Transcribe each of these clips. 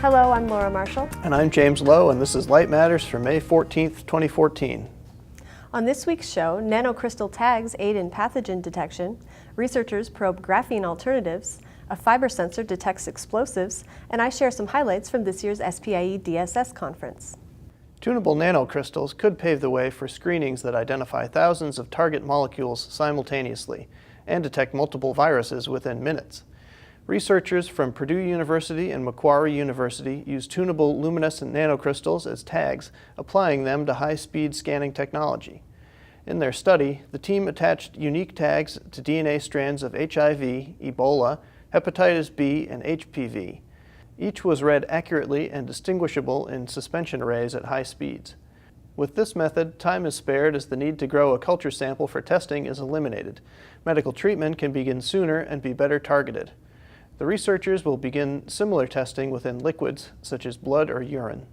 Hello, I'm Laura Marshall. And I'm James Lowe, and this is Light Matters for May 14th, 2014. On this week's show, nanocrystal tags aid in pathogen detection, researchers probe graphene alternatives, a fiber sensor detects explosives, and I share some highlights from this year's SPIE DSS conference. Tunable nanocrystals could pave the way for screenings that identify thousands of target molecules simultaneously and detect multiple viruses within minutes. Researchers from Purdue University and Macquarie University use tunable luminescent nanocrystals as tags, applying them to high-speed scanning technology. In their study, the team attached unique tags to DNA strands of HIV, Ebola, hepatitis B, and HPV. Each was read accurately and distinguishable in suspension arrays at high speeds. With this method, time is spared as the need to grow a culture sample for testing is eliminated. Medical treatment can begin sooner and be better targeted. The researchers will begin similar testing within liquids, such as blood or urine.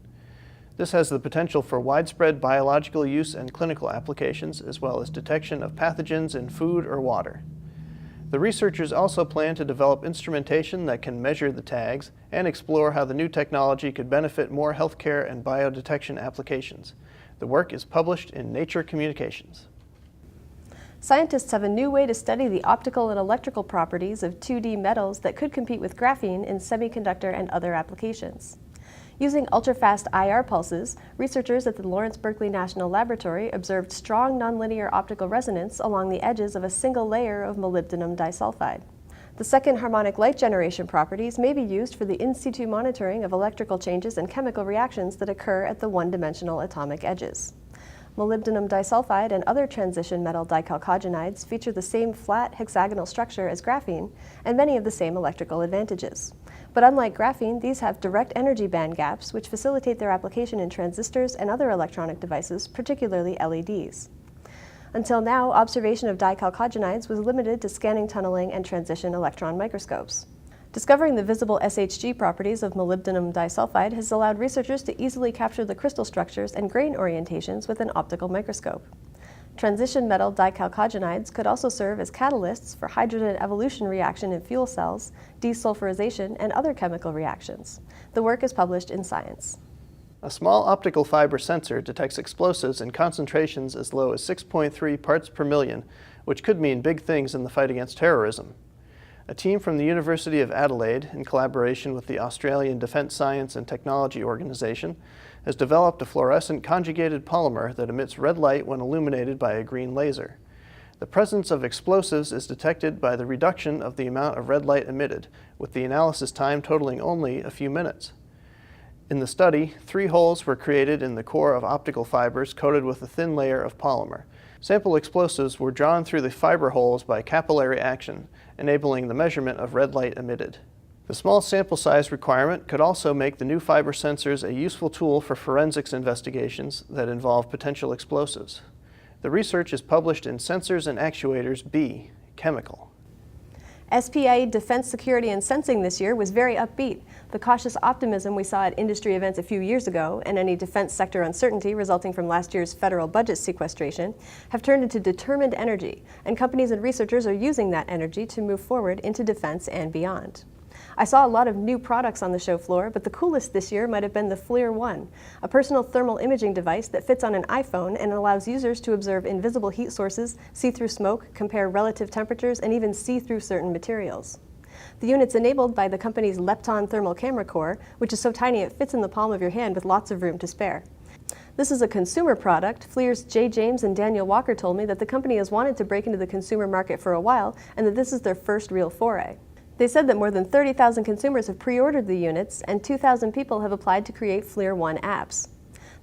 This has the potential for widespread biological use and clinical applications, as well as detection of pathogens in food or water. The researchers also plan to develop instrumentation that can measure the tags and explore how the new technology could benefit more healthcare and biodetection applications. The work is published in Nature Communications. Scientists have a new way to study the optical and electrical properties of 2D metals that could compete with graphene in semiconductor and other applications. Using ultrafast IR pulses, researchers at the Lawrence Berkeley National Laboratory observed strong nonlinear optical resonance along the edges of a single layer of molybdenum disulfide. The second harmonic light generation properties may be used for the in situ monitoring of electrical changes and chemical reactions that occur at the one-dimensional atomic edges. Molybdenum disulfide and other transition metal dichalcogenides feature the same flat hexagonal structure as graphene and many of the same electrical advantages. But unlike graphene, these have direct energy band gaps which facilitate their application in transistors and other electronic devices, particularly LEDs. Until now, observation of dichalcogenides was limited to scanning tunneling and transition electron microscopes. Discovering the visible SHG properties of molybdenum disulfide has allowed researchers to easily capture the crystal structures and grain orientations with an optical microscope. Transition metal dichalcogenides could also serve as catalysts for hydrogen evolution reaction in fuel cells, desulfurization, and other chemical reactions. The work is published in Science. A small optical fiber sensor detects explosives in concentrations as low as 6.3 parts per million, which could mean big things in the fight against terrorism. A team from the University of Adelaide, in collaboration with the Australian Defence Science and Technology Organisation, has developed a fluorescent conjugated polymer that emits red light when illuminated by a green laser. The presence of explosives is detected by the reduction of the amount of red light emitted, with the analysis time totaling only a few minutes. In the study, 3 holes were created in the core of optical fibers coated with a thin layer of polymer. Sample explosives were drawn through the fiber holes by capillary action, enabling the measurement of red light emitted. The small sample size requirement could also make the new fiber sensors a useful tool for forensics investigations that involve potential explosives. The research is published in Sensors and Actuators B, Chemical. SPIE Defense Security and Sensing this year was very upbeat. The cautious optimism we saw at industry events a few years ago and any defense sector uncertainty resulting from last year's federal budget sequestration have turned into determined energy, and companies and researchers are using that energy to move forward into defense and beyond. I saw a lot of new products on the show floor, but the coolest this year might have been the FLIR One, a personal thermal imaging device that fits on an iPhone and allows users to observe invisible heat sources, see through smoke, compare relative temperatures, and even see through certain materials. The unit's enabled by the company's Lepton thermal camera core, which is so tiny it fits in the palm of your hand with lots of room to spare. This is a consumer product. FLIR's Jay James and Daniel Walker told me that the company has wanted to break into the consumer market for a while and that this is their first real foray. They said that more than 30,000 consumers have pre-ordered the units and 2,000 people have applied to create FLIR One apps.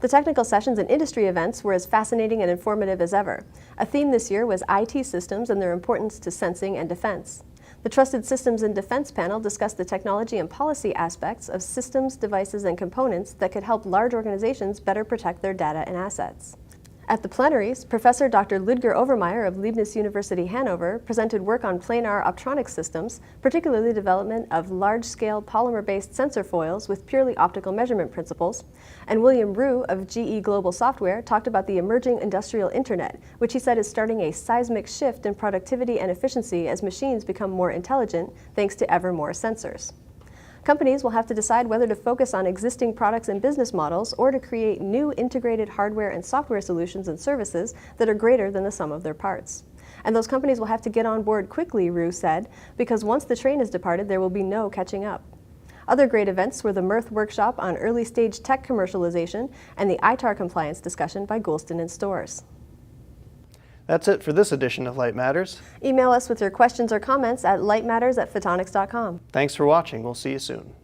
The technical sessions and industry events were as fascinating and informative as ever. A theme this year was IT systems and their importance to sensing and defense. The Trusted Systems and Defense panel discussed the technology and policy aspects of systems, devices, and components that could help large organizations better protect their data and assets. At the plenaries, Professor Dr. Ludger Overmyer of Leibniz University Hanover presented work on planar optronic systems, particularly development of large-scale polymer-based sensor foils with purely optical measurement principles, and William Rue of GE Global Software talked about the emerging industrial internet, which he said is starting a seismic shift in productivity and efficiency as machines become more intelligent thanks to ever more sensors. Companies will have to decide whether to focus on existing products and business models or to create new integrated hardware and software solutions and services that are greater than the sum of their parts. And those companies will have to get on board quickly, Roux said, because once the train has departed, there will be no catching up. Other great events were the Mirth workshop on early-stage tech commercialization and the ITAR compliance discussion by Goulston and Storrs. That's it for this edition of Light Matters. Email us with your questions or comments at lightmatters@photonics.com. Thanks for watching. We'll see you soon.